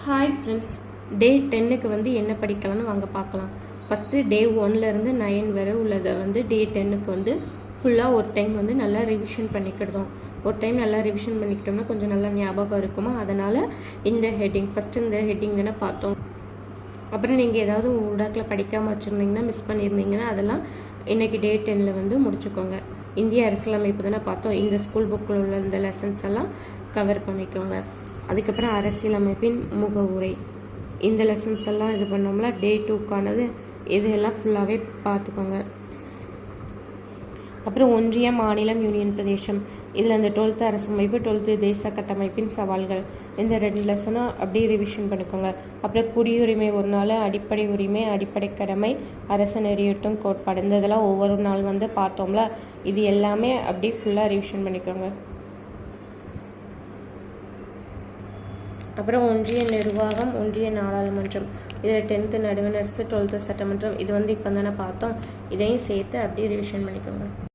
Hi friends, டே 10க்கு வந்து என்ன படிக்கலாம்னு வாங்க பார்க்கலாம். ஃபஸ்ட்டு டே 1லேருந்து 9 வரை உள்ளதை வந்து டே 10க்கு வந்து ஃபுல்லாக ஒரு டைம் வந்து நல்லா ரிவிஷன் பண்ணிக்கிட்டோம். ஒரு டைம் நல்லா ரிவிஷன் பண்ணிக்கிட்டோம்னா கொஞ்சம் நல்லா ஞாபகம் இருக்குமா, அதனால் இந்த ஹெட்டிங் ஃபஸ்ட்டு இந்த ஹெட்டிங் தானே பார்த்தோம். அப்புறம் நீங்கள் ஏதாவது ஊடாக்கில் படிக்காமல் வச்சுருந்தீங்கன்னா, மிஸ் பண்ணியிருந்தீங்கன்னா அதெல்லாம் இன்றைக்கி டே 10ல் வந்து முடிச்சுக்கோங்க. இந்திய அரசியலமைப்பு தானே பார்த்தோம். இந்த ஸ்கூல் புக்கில் உள்ள இந்த லெசன்ஸ் எல்லாம் கவர் பண்ணிக்கோங்க. அதுக்கப்புறம் அரசியலமைப்பின் முகவுரை, இந்த லெசன்ஸ் எல்லாம் இது பண்ணோம்னா டே 2க்கானது இதெல்லாம் ஃபுல்லாகவே பார்த்துக்கோங்க. அப்புறம் ஒன்றியம், மாநிலம், யூனியன் பிரதேசம், இதில் அந்த 12th அரசமைப்பு, 12th தேச கட்டமைப்பின் சவால்கள், இந்த 2 லெசனும் அப்படியே ரிவிஷன் பண்ணிக்கோங்க. அப்புறம் குடியுரிமை ஒரு நாள், அடிப்படை உரிமை, அடிப்படை கடமை, அரசு நெறியூட்டும் கோட்பாடு, இந்த இதெல்லாம் ஒவ்வொரு நாள் வந்து பார்த்தோம்ல, இது எல்லாமே அப்படியே ஃபுல்லாக ரிவிஷன் பண்ணிக்கோங்க. அப்புறம் ஒன்றிய நிர்வாகம், ஒன்றிய நாடாளுமன்றம், இதில் 10th நடுவண் அரசு, 12th சட்டமன்றம், இது வந்து இப்போ தானே பார்த்தோம். இதையும் சேர்த்து அப்படியே ரிவிஷன் பண்ணிக்கோங்க.